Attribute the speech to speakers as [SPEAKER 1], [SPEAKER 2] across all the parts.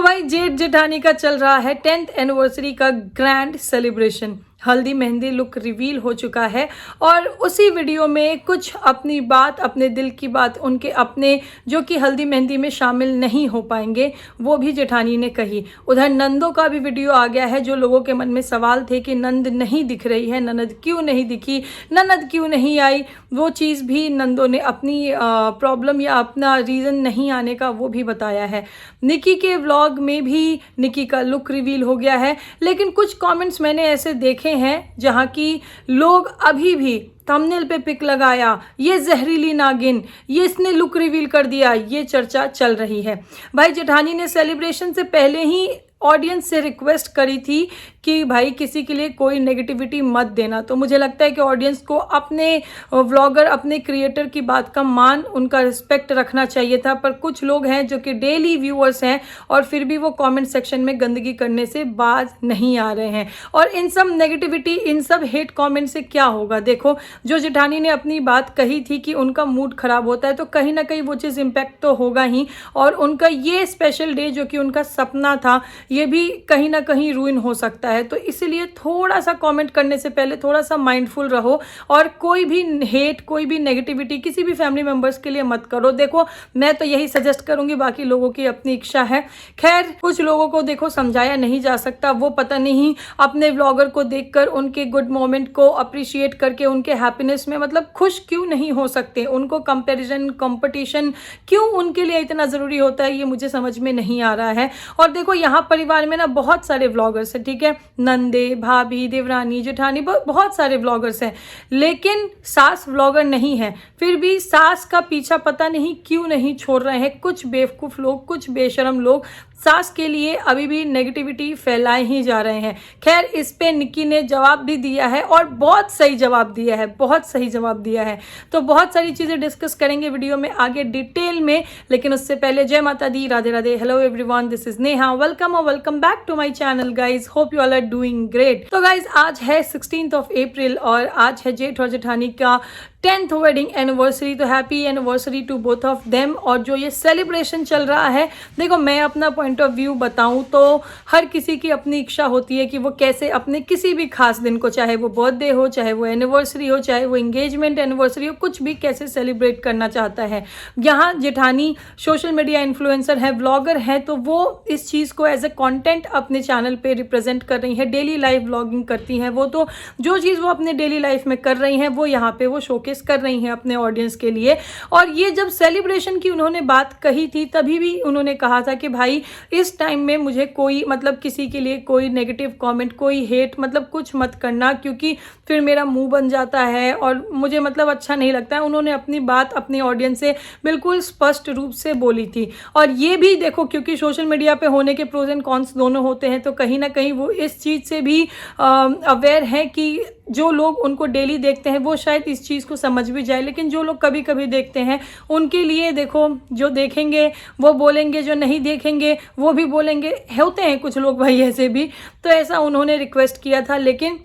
[SPEAKER 1] तो भाई जेठ जेठानी का चल रहा है 10th एनिवर्सरी का ग्रैंड सेलिब्रेशन। हल्दी मेहंदी लुक रिवील हो चुका है और उसी वीडियो में कुछ अपनी बात, अपने दिल की बात, उनके अपने जो कि हल्दी मेहंदी में शामिल नहीं हो पाएंगे, वो भी जेठानी ने कही। उधर नंदों का भी वीडियो आ गया है। जो लोगों के मन में सवाल थे कि नंद नहीं दिख रही है, ननद क्यों नहीं दिखी, ननद क्यों नहीं आई, वो चीज़ भी नंदों ने अपनी प्रॉब्लम या अपना रीज़न नहीं आने का वो भी बताया है। निकी के व्लॉग में भी निकी का लुक रिवील हो गया है, लेकिन कुछ कमेंट्स मैंने ऐसे देखे हैं जहां की लोग अभी भी थंबनेल पे पिक लगाया, ये जहरीली नागिन, ये इसने लुक रिवील कर दिया, ये चर्चा चल रही है। भाई जेठानी ने सेलिब्रेशन से पहले ही ऑडियंस से रिक्वेस्ट करी थी कि भाई किसी के लिए कोई नेगेटिविटी मत देना। तो मुझे लगता है कि ऑडियंस को अपने व्लॉगर, अपने क्रिएटर की बात का मान, उनका रिस्पेक्ट रखना चाहिए था। पर कुछ लोग हैं जो कि डेली व्यूअर्स हैं और फिर भी वो कमेंट सेक्शन में गंदगी करने से बाज नहीं आ रहे हैं। और इन सब नेगेटिविटी, इन सब हेट कमेंट से क्या होगा? देखो, जो जेठानी ने अपनी बात कही थी कि उनका मूड खराब होता है, तो कहीं ना कहीं वो चीज़ इम्पैक्ट तो होगा ही। और उनका ये स्पेशल डे जो कि उनका सपना था, ये भी कहीं ना कहीं रूइन हो सकता है। तो इसलिए थोड़ा सा कमेंट करने से पहले थोड़ा सा माइंडफुल रहो और कोई भी हेट, कोई भी नेगेटिविटी किसी भी फैमिली मेंबर्स के लिए मत करो। देखो, मैं तो यही सजेस्ट करूंगी, बाकी लोगों की अपनी इच्छा है। खैर, कुछ लोगों को देखो समझाया नहीं जा सकता, वो पता नहीं अपने व्लॉगर को देखकर उनके गुड मोमेंट को अप्रिशिएट करके उनके हैप्पीनेस में मतलब खुश क्यों नहीं हो सकते। उनको कंपैरिजन, कंपटीशन क्यों उनके लिए इतना ज़रूरी होता है, ये मुझे समझ में नहीं आ रहा है। और देखो, यहाँ परिवार में ना बहुत सारे व्लॉगर्स हैं, ठीक है, नंदे, भाभी, देवरानी, जेठानी, बहुत सारे व्लॉगर्स हैं, लेकिन सास व्लॉगर नहीं है। फिर भी सास का पीछा पता नहीं क्यों नहीं छोड़ रहे हैं कुछ बेवकूफ़ लोग, कुछ बेशरम लोग सास के लिए अभी भी नेगेटिविटी फैलाए ही जा रहे हैं। खैर, इस पे निक्की ने जवाब भी दिया है और बहुत सही जवाब दिया है, बहुत सही जवाब दिया है। तो बहुत सारी चीज़ें डिस्कस करेंगे वीडियो में आगे डिटेल में, लेकिन उससे पहले जय माता दी, Radhe Radhe, hello everyone, this is Neha, welcome और welcome back to my channel guys. Hope you all are doing great. तो गाइज, आज है 16 अप्रैल और आज है जेठ और जेठानी का 10th वेडिंग एनिवर्सरी। तो happy anniversary to both of them. और जो ये सेलिब्रेशन चल रहा है, देखो, मैं अपना पॉइंट ऑफ व्यू बताऊं तो हर किसी की अपनी इच्छा होती है कि वो कैसे अपने किसी भी खास दिन को, चाहे वो बर्थडे हो, चाहे वो एनिवर्सरी हो, चाहे वो एंगेजमेंट एनिवर्सरी हो, कुछ भी कैसे सेलिब्रेट करना चाहता है। यहाँ जेठानी सोशल मीडिया इन्फ्लुएंसर है, व्लॉगर है, तो वो इस चीज़ को एज ए कॉन्टेंट अपने चैनल पर रिप्रेजेंट कर रही है। डेली लाइफ व्लॉगिंग करती हैं वो, तो जो चीज़ वो अपने डेली लाइफ में कर रही हैं वो यहाँ पे वो शोकेस कर रही हैं अपने ऑडियंस के लिए। और ये जब सेलिब्रेशन की उन्होंने बात कही थी, तभी भी उन्होंने कहा था कि भाई इस टाइम में मुझे कोई मतलब किसी के लिए कोई नेगेटिव कमेंट, कोई हेट मतलब कुछ मत करना, क्योंकि फिर मेरा मुंह बन जाता है और मुझे मतलब अच्छा नहीं लगता है। उन्होंने अपनी बात अपने ऑडियंस से बिल्कुल स्पष्ट रूप से बोली थी। और ये भी देखो, क्योंकि सोशल मीडिया पे होने के प्रोज एंड कॉन्स दोनों होते हैं, तो कहीं ना कहीं वो इस चीज़ से भी अवेयर है कि जो लोग उनको डेली देखते हैं वो शायद इस चीज़ को समझ भी जाए, लेकिन जो लोग कभी कभी देखते हैं उनके लिए देखो, जो देखेंगे वो बोलेंगे, जो नहीं देखेंगे वो भी बोलेंगे। होते हैं कुछ लोग भाई ऐसे भी। तो ऐसा उन्होंने रिक्वेस्ट किया था। लेकिन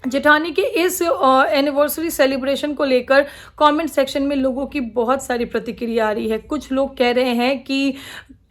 [SPEAKER 1] जेठानी के इस एनिवर्सरी सेलिब्रेशन को लेकर कमेंट सेक्शन में लोगों की बहुत सारी प्रतिक्रिया आ रही है। कुछ लोग कह रहे हैं कि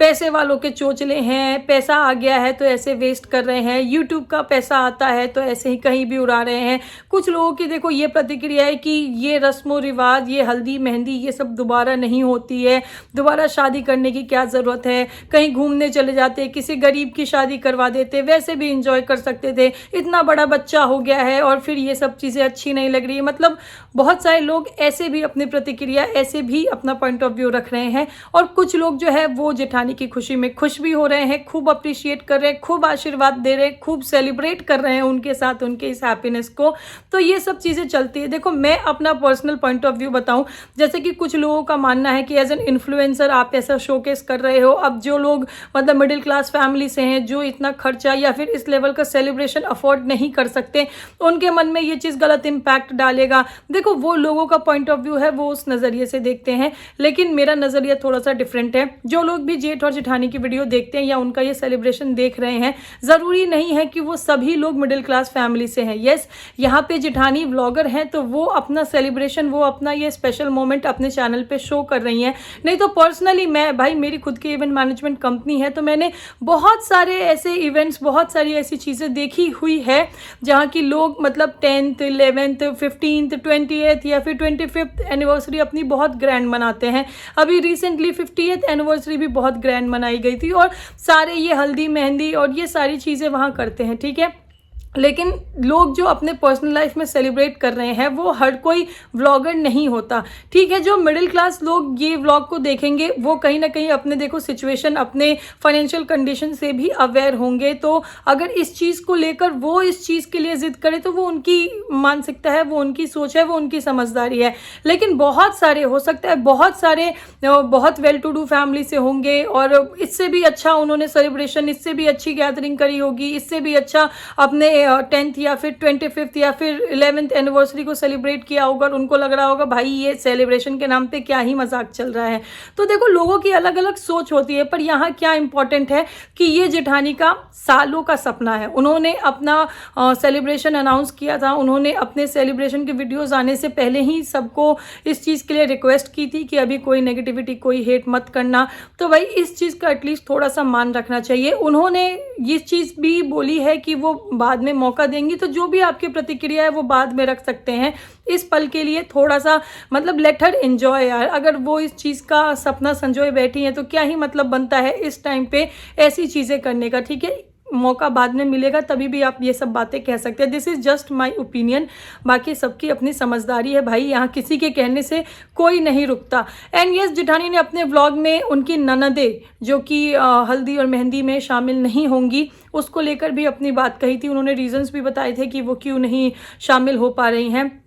[SPEAKER 1] पैसे वालों के चोचले हैं, पैसा आ गया है तो ऐसे वेस्ट कर रहे हैं, यूट्यूब का पैसा आता है तो ऐसे ही कहीं भी उड़ा रहे हैं। कुछ लोगों की देखो ये प्रतिक्रिया है कि ये रस्मों रिवाज, ये हल्दी मेहंदी, ये सब दोबारा नहीं होती है, दोबारा शादी करने की क्या ज़रूरत है, कहीं घूमने चले जाते, किसी गरीब की शादी करवा देते, वैसे भी इंजॉय कर सकते थे, इतना बड़ा बच्चा हो गया है और फिर ये सब चीज़ें अच्छी नहीं लग रही है। मतलब बहुत सारे लोग ऐसे भी अपनी प्रतिक्रिया, ऐसे भी अपना पॉइंट ऑफ व्यू रख रहे हैं। और कुछ लोग जो है वो जेठानी की खुशी में खुश भी हो रहे हैं, खूब अप्रिशिएट कर रहे हैं, खूब आशीर्वाद दे रहे हैं, खूब सेलिब्रेट कर रहे हैं उनके साथ उनके इस हैप्पीनेस को। तो ये सब चीज़ें चलती है। देखो, मैं अपना पर्सनल पॉइंट ऑफ व्यू बताऊं, जैसे कि कुछ लोगों का मानना है कि एज एन इन्फ्लुएंसर आप ऐसा शोकेस कर रहे हो। अब जो लोग मतलब मिडिल क्लास फैमिली से हैं, जो इतना खर्चा या फिर इस लेवल का सेलिब्रेशन अफोर्ड नहीं कर सकते, उनके मन में ये चीज़ गलत इम्पैक्ट डालेगा। देखो, वो लोगों का पॉइंट ऑफ व्यू है, वो उस नज़रिए से देखते हैं, लेकिन मेरा नज़रिया थोड़ा सा डिफरेंट है। जो लोग भी जेठ जेठ और जेठानी की वीडियो देखते हैं या उनका ये सेलिब्रेशन देख रहे हैं, ज़रूरी नहीं है कि वो सभी लोग मिडिल क्लास फैमिली से हैं। यस, यहाँ पे जेठानी व्लॉगर हैं तो वो अपना सेलिब्रेशन, वो अपना ये स्पेशल मोमेंट अपने चैनल पे शो कर रही हैं। नहीं तो पर्सनली मैं, भाई मेरी खुद की इवेंट मैनेजमेंट कंपनी है तो मैंने बहुत सारे ऐसे इवेंट्स, बहुत सारी ऐसी चीज़ें देखी हुई है जहाँ की लोग मतलब 10th 11th 15th 20th या फिर 25th एनिवर्सरी अपनी बहुत ग्रैंड मनाते हैं। अभी रिसेंटली 50th एनिवर्सरी भी बहुत ग्रैंड मनाई गई थी और सारे ये हल्दी मेहंदी और ये सारी चीज़ें वहाँ करते हैं, ठीक है। लेकिन लोग जो अपने पर्सनल लाइफ में सेलिब्रेट कर रहे हैं वो हर कोई व्लॉगर नहीं होता, ठीक है। जो मिडिल क्लास लोग ये व्लॉग को देखेंगे वो कहीं ना कहीं अपने देखो सिचुएशन, अपने फाइनेंशियल कंडीशन से भी अवेयर होंगे। तो अगर इस चीज़ को लेकर वो इस चीज़ के लिए ज़िद करे तो वो उनकी मानसिकता है, वो उनकी सोच है, वो उनकी समझदारी है। लेकिन बहुत सारे, हो सकता है बहुत सारे बहुत वेल टू डू फैमिली से होंगे और इससे भी अच्छा उन्होंने सेलिब्रेशन, इससे भी अच्छी गैदरिंग करी होगी, इससे भी अच्छा अपने 10th या फिर 25th या फिर 11th एनिवर्सरी को सेलिब्रेट किया होगा और उनको लग रहा होगा भाई ये सेलिब्रेशन के नाम पे क्या ही मजाक चल रहा है। तो देखो लोगों की अलग अलग सोच होती है, पर यहाँ क्या इंपॉर्टेंट है कि ये जेठानी का सालों का सपना है। उन्होंने अपना सेलिब्रेशन अनाउंस किया था, उन्होंने अपने सेलिब्रेशन के वीडियोज़ आने से पहले ही सबको इस चीज़ के लिए रिक्वेस्ट की थी कि अभी कोई नेगेटिविटी, कोई हेट मत करना। तो भाई इस चीज़ का एटलीस्ट थोड़ा सा मान रखना चाहिए। उन्होंने ये चीज़ भी बोली है कि वो बाद में मौका देंगी, तो जो भी आपकी प्रतिक्रिया है वो बाद में रख सकते हैं। इस पल के लिए थोड़ा सा मतलब लेट हर एंजॉय यार। अगर वो इस चीज़ का सपना संजोए बैठी हैं तो क्या ही मतलब बनता है इस टाइम पे ऐसी चीज़ें करने का, ठीक है। मौका बाद में मिलेगा तभी भी आप ये सब बातें कह सकते हैं। This is just my opinion, बाकी सबकी अपनी समझदारी है भाई, यहाँ किसी के कहने से कोई नहीं रुकता। एंड यस, जेठानी ने अपने व्लॉग में उनकी ननदें जो कि हल्दी और मेहंदी में शामिल नहीं होंगी उसको लेकर भी अपनी बात कही थी। उन्होंने रीजंस भी बताए थे कि वो क्यों नहीं शामिल हो पा रही हैं।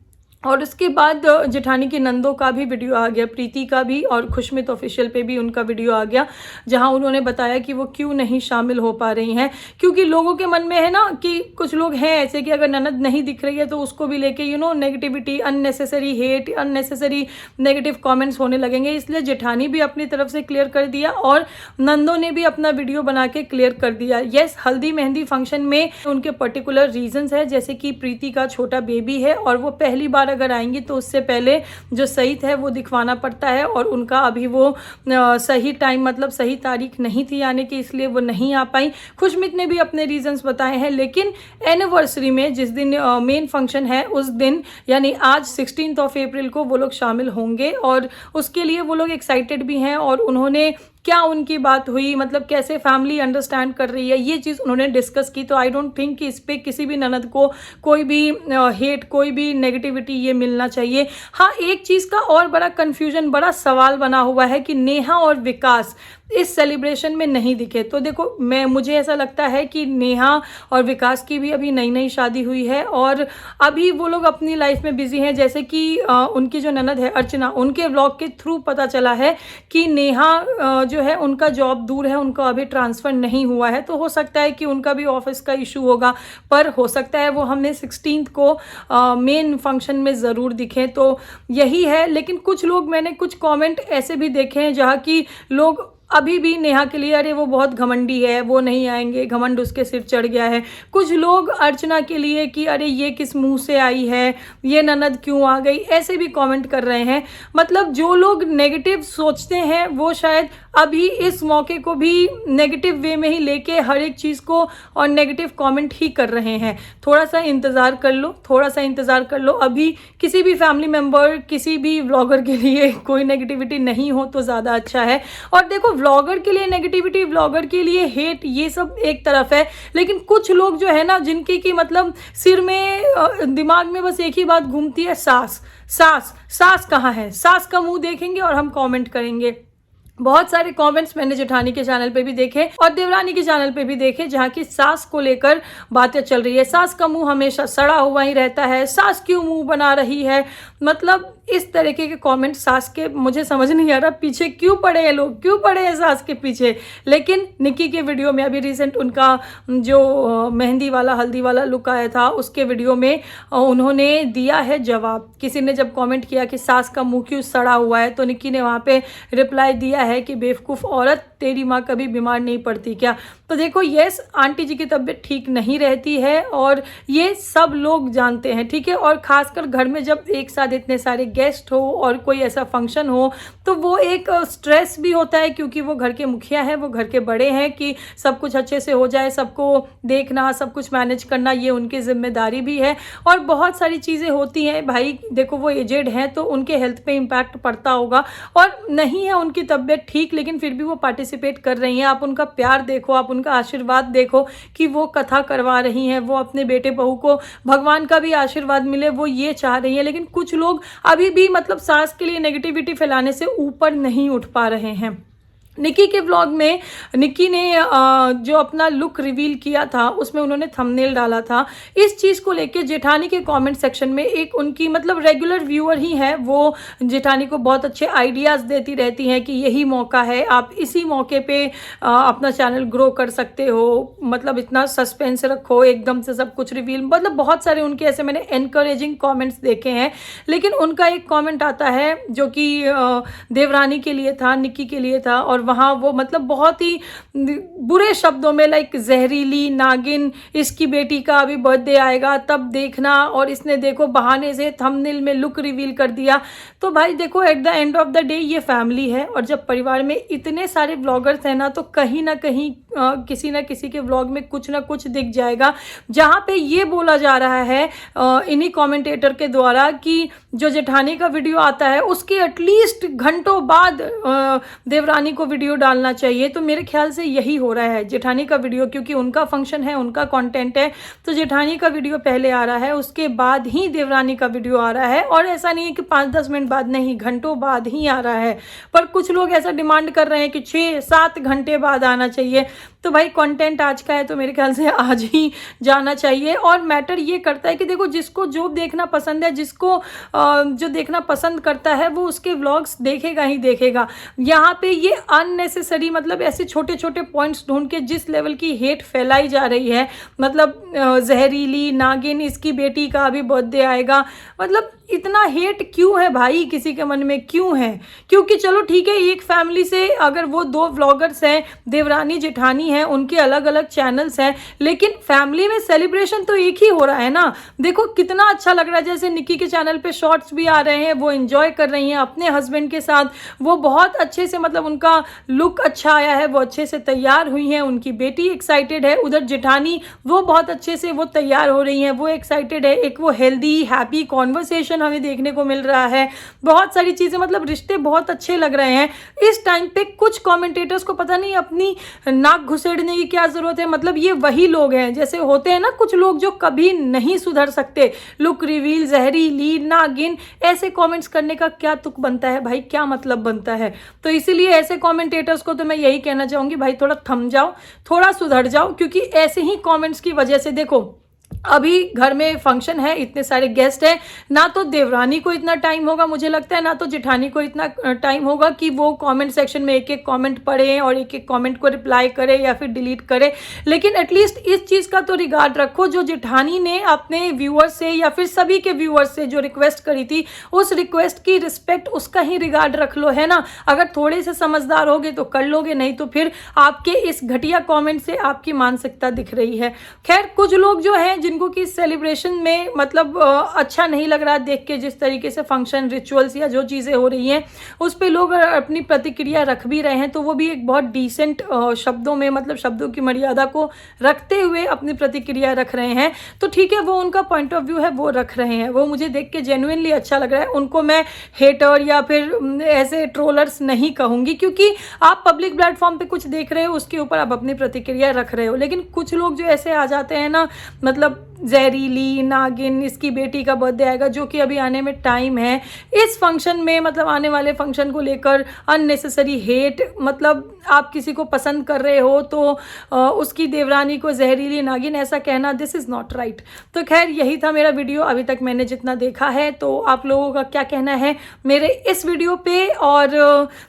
[SPEAKER 1] और उसके बाद जेठानी की नंदों का भी वीडियो आ गया, प्रीति का भी और खुशमित ऑफिशियल पे भी उनका वीडियो आ गया, जहां उन्होंने बताया कि वो क्यों नहीं शामिल हो पा रही हैं। क्योंकि लोगों के मन में है ना कि कुछ लोग हैं ऐसे कि अगर ननद नहीं दिख रही है तो उसको भी लेके negativity, unnecessary hate, unnecessary negative comments होने लगेंगे। इसलिए जेठानी भी अपनी तरफ से क्लियर कर दिया और नंदों ने भी अपना वीडियो बना के क्लियर कर दिया। येस, हल्दी मेहंदी फंक्शन में उनके पर्टिकुलर रीजंस है, जैसे कि प्रीति का छोटा बेबी है और वो पहली बार अगर आएंगी तो उससे पहले जो सही है वो दिखवाना पड़ता है और उनका अभी वो सही टाइम मतलब सही तारीख नहीं थी आने की, इसलिए वो नहीं आ पाई। खुशमित ने भी अपने रीजंस बताए हैं, लेकिन एनिवर्सरी में जिस दिन मेन फंक्शन है उस दिन यानी आज 16 अप्रैल को वो लोग शामिल होंगे और उसके लिए वो लोग एक्साइटेड भी हैं। और उन्होंने क्या उनकी बात हुई, मतलब कैसे फैमिली अंडरस्टैंड कर रही है, ये चीज़ उन्होंने डिस्कस की। तो आई डोंट थिंक कि इस पर किसी भी ननद को कोई भी हेट, कोई भी नेगेटिविटी ये मिलना चाहिए। हाँ, एक चीज़ का और बड़ा कन्फ्यूजन, बड़ा सवाल बना हुआ है कि नेहा और विकास इस सेलिब्रेशन में नहीं दिखे। तो देखो मुझे ऐसा लगता है कि नेहा और विकास की भी अभी नई नई शादी हुई है और अभी वो लोग अपनी लाइफ में बिजी हैं। जैसे कि उनकी जो ननद है अर्चना, उनके व्लॉग के थ्रू पता चला है कि नेहा जो है उनका जॉब दूर है, उनका अभी ट्रांसफ़र नहीं हुआ है। तो हो सकता है कि उनका भी ऑफिस का इशू होगा, पर हो सकता है वो हमें 16 को मेन फंक्शन में ज़रूर दिखें। तो यही है। लेकिन कुछ लोग, मैंने कुछ कमेंट ऐसे भी देखे हैं जहाँ की लोग अभी भी नेहा के लिए अरे वो बहुत घमंडी है, वो नहीं आएंगे, घमंड उसके सिर चढ़ गया है। कुछ लोग अर्चना के लिए कि अरे ये किस मुंह से आई है, ये ननद क्यों आ गई, ऐसे भी कमेंट कर रहे हैं। मतलब जो लोग नेगेटिव सोचते हैं वो शायद अभी इस मौके को भी नेगेटिव वे में ही लेके हर एक चीज़ को और नेगेटिव कमेंट ही कर रहे हैं। थोड़ा सा इंतज़ार कर लो, थोड़ा सा इंतज़ार कर लो। अभी किसी भी फैमिली मेम्बर, किसी भी व्लॉगर के लिए कोई नेगेटिविटी नहीं हो तो ज़्यादा अच्छा है। और देखो व्लॉगर के लिए नेगेटिविटी, व्लॉगर के लिए हेट, ये सब एक तरफ है, लेकिन कुछ लोग जो है ना जिनकी की मतलब सिर में दिमाग में बस एक ही बात घूमती है, सास सास सास कहाँ है, सास का मुंह देखेंगे और हम कमेंट करेंगे। बहुत सारे कमेंट्स मैंने जेठानी के चैनल पे भी देखे और देवरानी के चैनल पे भी देखे जहाँ की सास को लेकर बातें चल रही है। सास का मुंह हमेशा सड़ा हुआ ही रहता है, सास क्यों मुंह बना रही है, मतलब इस तरीके के कमेंट सास के, मुझे समझ नहीं आ रहा पीछे क्यों पड़े हैं लोग, क्यों पड़े हैं सास के पीछे। लेकिन निक्की के वीडियो में अभी रिसेंट उनका जो मेहंदी वाला हल्दी वाला लुक आया था उसके वीडियो में उन्होंने दिया है जवाब। किसी ने जब कमेंट किया कि सास का मुंह क्यों सड़ा हुआ है, तो निक्की ने वहाँ पे रिप्लाई दिया है कि बेवकूफ़ औरत, तेरी माँ कभी बीमार नहीं पड़ती क्या। तो देखो यस, आंटी जी की तबीयत ठीक नहीं रहती है और ये सब लोग जानते हैं, ठीक है। और ख़ासकर घर में जब एक साथ इतने सारे गेस्ट हो और कोई ऐसा फंक्शन हो तो वो एक स्ट्रेस भी होता है, क्योंकि वो घर के मुखिया हैं, वो घर के बड़े हैं कि सब कुछ अच्छे से हो जाए, सबको देखना, सब कुछ मैनेज करना ये उनकी जिम्मेदारी भी है। और बहुत सारी चीज़ें होती हैं भाई, देखो वो एजेड हैं तो उनके हेल्थ पे इम्पैक्ट पड़ता होगा, और नहीं है उनकी तबीयत ठीक लेकिन फिर भी वो पार्टिसिपेट कर रही हैं। आप उनका प्यार देखो, आप उनका आशीर्वाद देखो कि वो कथा करवा रही हैं, वो अपने बेटे बहू को भगवान का भी आशीर्वाद मिले, वो ये चाह रही हैं। लेकिन कुछ लोग अभी भी मतलब सास के लिए नेगेटिविटी फैलाने से ऊपर नहीं उठ पा रहे हैं। निक्की के व्लॉग में निक्की ने जो अपना लुक रिवील किया था उसमें उन्होंने थंबनेल डाला था। इस चीज़ को लेके जेठानी के कमेंट सेक्शन में एक उनकी मतलब रेगुलर व्यूअर ही है, वो जेठानी को बहुत अच्छे आइडियाज़ देती रहती हैं कि यही मौका है, आप इसी मौके पे अपना चैनल ग्रो कर सकते हो, मतलब इतना सस्पेंस रखो, एकदम से सब कुछ रिवील, मतलब बहुत सारे उनके ऐसे मैंने एनकरेजिंग कमेंट्स देखे हैं। लेकिन उनका एक कमेंट आता है जो कि देवरानी के लिए था, निक्की के लिए था, और वहाँ वो मतलब बहुत ही बुरे शब्दों में लाइक जहरीली नागिन, इसकी बेटी का अभी बर्थडे आएगा तब देखना, और इसने देखो बहाने से थंबनेल में लुक रिवील कर दिया। तो भाई देखो at the end of the day ये फैमिली है, और जब परिवार में इतने सारे व्लॉगर्स हैं ना तो कहीं ना कहीं किसी ना किसी के व्लॉग में कुछ ना कुछ दिख जाएगा जहाँ पे ये बोला जा रहा है इन्हीं कमेंटेटर के द्वारा कि जो जेठानी का वीडियो आता है उसके एटलीस्ट घंटों बाद देवरानी को वीडियो डालना चाहिए। तो मेरे ख्याल से यही हो रहा है, जेठानी का वीडियो, क्योंकि उनका फंक्शन है, उनका कंटेंट है, तो जेठानी का वीडियो पहले आ रहा है, उसके बाद ही देवरानी का वीडियो आ रहा है। और ऐसा नहीं है कि 5-10 मिनट बाद, नहीं, घंटों बाद ही आ रहा है। पर कुछ लोग ऐसा डिमांड कर रहे हैं कि 6-7 घंटे बाद आना चाहिए। तो भाई कंटेंट आज का है तो मेरे ख्याल से आज ही जाना चाहिए। और मैटर ये करता है कि देखो जिसको जो देखना पसंद है, जिसको जो देखना पसंद करता है वो उसके व्लॉग्स देखेगा ही देखेगा। यहाँ पे ये अननेसेसरी मतलब ऐसे छोटे छोटे पॉइंट्स ढूंढ के जिस लेवल की हेट फैलाई जा रही है, मतलब जहरीली नागिन, इसकी बेटी का अभी बर्थडे आएगा, मतलब इतना हेट क्यों है भाई किसी के मन में, क्यों है? क्योंकि चलो ठीक है, एक फैमिली से अगर वो 2 व्लॉगर्स हैं, देवरानी जेठानी हैं, उनके अलग अलग चैनल्स हैं, लेकिन फैमिली में सेलिब्रेशन तो एक ही हो रहा है ना। देखो कितना अच्छा लग रहा है, जैसे निक्की के चैनल पे शॉर्ट्स भी आ रहे हैं, वो एंजॉय कर रही हैं अपने हस्बैंड के साथ, वो बहुत अच्छे से, मतलब उनका लुक अच्छा आया है, वो अच्छे से तैयार हुई हैं, उनकी बेटी एक्साइटेड है, उधर जेठानी वो बहुत अच्छे से वो तैयार हो रही हैं, वो एक्साइटेड है, एक वो हेल्दी हैप्पी कॉन्वर्सेशन हमें देखने को मिल रहा है, बहुत सारी चीजें, मतलब रिश्ते बहुत अच्छे लग रहे हैं। इस टाइम पे कुछ कमेंटेटर्स को पता नहीं अपनी नाक घुसेड़ने की क्या जरूरत है। मतलब ये वही लोग हैं, जैसे होते हैं ना कुछ लोग जो कभी नहीं सुधर सकते, लुक रिवील, जहरीली नागिन, ऐसे कमेंट्स करने का क्या तुक बनता है भाई, क्या मतलब बनता है? तो इसीलिए ऐसे कमेंटेटर्स को तो मैं यही कहना चाहूंगी, भाई थोड़ा थम जाओ, थोड़ा सुधर जाओ, क्योंकि ऐसे ही कमेंट्स की वजह से देखो अभी घर में फंक्शन है, इतने सारे गेस्ट हैं, ना तो देवरानी को इतना टाइम होगा मुझे लगता है, ना तो जेठानी को इतना टाइम होगा कि वो कमेंट सेक्शन में एक एक कमेंट पढ़े और एक एक कमेंट को रिप्लाई करे या फिर डिलीट करे। लेकिन एटलीस्ट इस चीज़ का तो रिगार्ड रखो, जो जेठानी ने अपने व्यूअर्स से या फिर सभी के व्यूअर्स से जो रिक्वेस्ट करी थी, उस रिक्वेस्ट की रिस्पेक्ट, उसका ही रिगार्ड रख लो, है ना। अगर थोड़े से समझदार होगे तो कर लोगे, नहीं तो फिर आपके इस घटिया कॉमेंट से आपकी मानसिकता दिख रही है। खैर कुछ लोग जो हैं जिनको कि सेलिब्रेशन में मतलब अच्छा नहीं लग रहा देख के, जिस तरीके से फंक्शन रिचुअल्स या जो चीज़ें हो रही हैं उस पे लोग अपनी प्रतिक्रिया रख भी रहे हैं, तो वो भी एक बहुत डिसेंट शब्दों में, मतलब शब्दों की मर्यादा को रखते हुए अपनी प्रतिक्रिया रख रहे हैं। तो ठीक है, वो उनका पॉइंट ऑफ व्यू है, वो रख रहे हैं, वो मुझे देख के जेन्युइनली अच्छा लग रहा है। उनको मैं हेटर या फिर ऐसे ट्रोलर्स नहीं कहूँगी, क्योंकि आप पब्लिक प्लेटफॉर्म पे कुछ देख रहे हो, उसके ऊपर आप अपनी प्रतिक्रिया रख रहे हो। लेकिन कुछ लोग जो ऐसे आ जाते हैं ना, मतलब जहरीली नागिन, इसकी बेटी का बर्थडे आएगा जो कि अभी आने में टाइम है। इस फंक्शन में मतलब आने वाले फंक्शन को लेकर अननेसेसरी हेट, मतलब आप किसी को पसंद कर रहे हो तो उसकी देवरानी को जहरीली नागिन ऐसा कहना, दिस इज़ नॉट राइट। तो खैर यही था मेरा वीडियो अभी तक मैंने जितना देखा है। तो आप लोगों का क्या कहना है मेरे इस वीडियो पे? और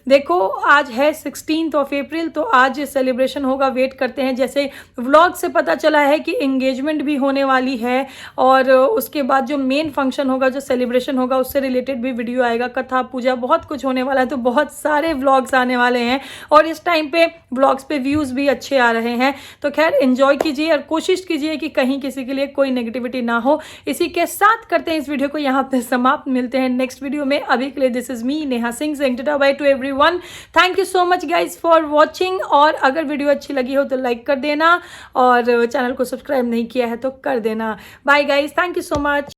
[SPEAKER 1] देखो आज है 16 अप्रैल, तो आज सेलिब्रेशन होगा, वेट करते हैं। जैसे व्लॉग से पता चला है कि एंगेजमेंट भी होने वाली है और उसके बाद जो मेन फंक्शन होगा, जो सेलिब्रेशन होगा, उससे रिलेटेड भी वीडियो आएगा, कथा पूजा बहुत कुछ होने वाला है। तो बहुत सारे व्लॉग्स आने वाले हैं और इस टाइम पे व्लॉग्स पे व्यूज़ भी अच्छे आ रहे हैं। तो खैर एंजॉय कीजिए और कोशिश कीजिए कि कहीं किसी के लिए कोई नेगेटिविटी ना हो। इसी के साथ करते हैं इस वीडियो को यहाँ पे समाप्त। मिलते हैं नेक्स्ट वीडियो में। अभी के लिए this is me Neha Singh, saying tata by two everyone. Thank you so much guys for watching. और अगर वीडियो अच्छी लगी हो तो लाइक कर देना और चैनल को सब्सक्राइब नहीं किया है तो कर देना। Bye guys, thank you so much.